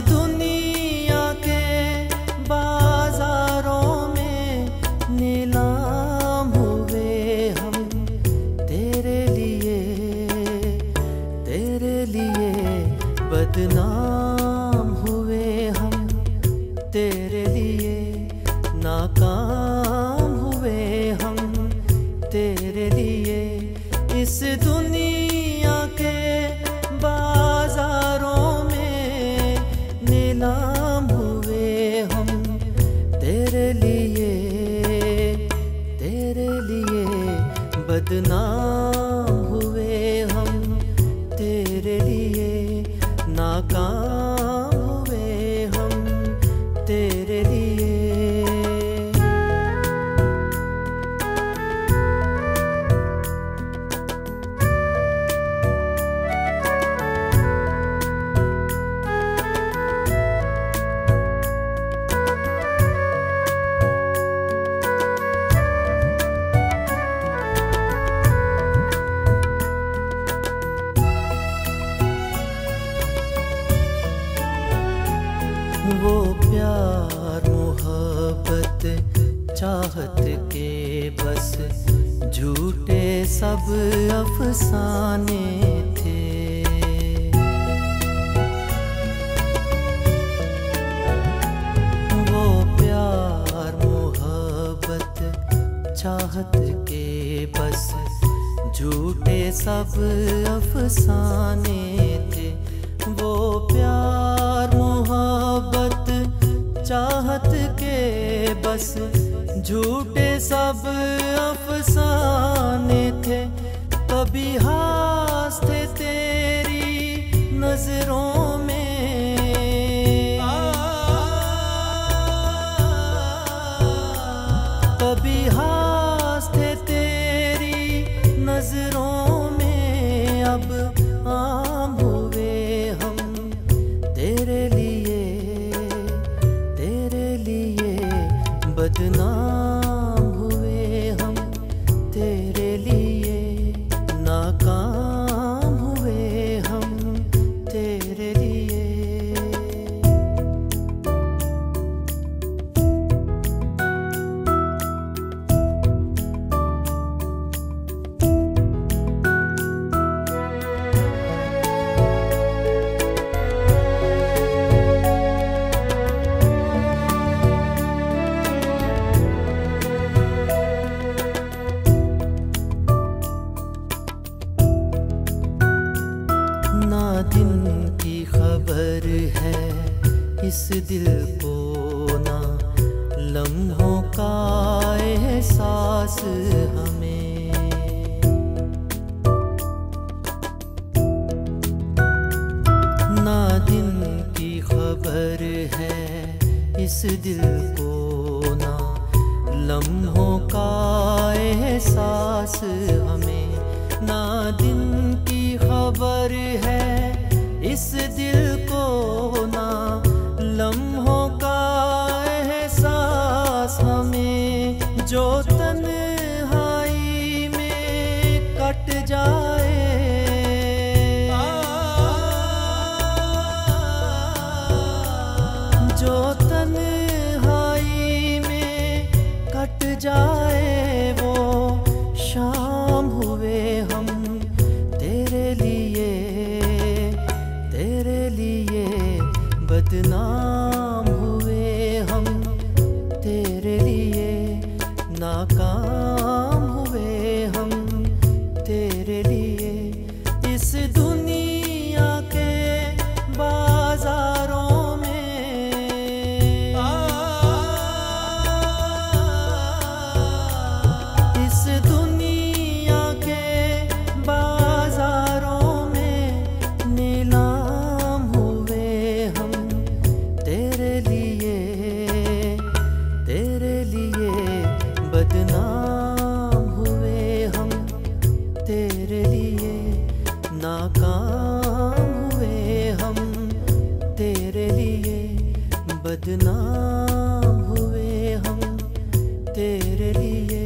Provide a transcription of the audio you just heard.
दुनिया के बाजारों में नीलाम हुए हम तेरे लिए बदनाम हुए हम तेरे लिए नाकाम हुए हम तेरे लिए इस दुनिया के बाजारों में नीलाम हुए हम तेरे लिए बदनाम हुए हम तेरे लिए नाकाम हुए हम तेरे लिए। वो प्यार मोहब्बत चाहत के बस झूठे सब अफसाने थे। वो प्यार मोहब्बत चाहत के बस झूठे सब अफसाने थे। वो प्यार मोहब्बत चाहत के बस झूठे सब अफसाने थे। कभी हास थे तेरी नजरों में, कभी हास थे तेरी नजरों में। अब आम हुए हम तेरे लिए बदनाम हुए हम तेरे लिए नाकाम हुए हम तेरे लिए। ना दिन की खबर है इस दिल को, ना लम्हों का एहसास हमें। ना दिन की खबर है इस दिल को, ना लम्हों का एहसास हमें। ना दिन की खबर है इस दिल को, ना लम्हों का एहसास हमें। जो तन्हाई में कट जाए, जो तन्हाई में कट जाए, वो शाम हुए हम तेरे लिए बदनाम हुए हम तेरे लिए नाकाम हुए हम तेरे लिए। इस दुनिया के बाजारों में, इस दुनिया के बाजारों में नीलाम हुए हम तेरे लिए बदनाम हुए हम तेरे लिए नाकाम हुए हम तेरे लिए बदनाम हुए हम तेरे लिए।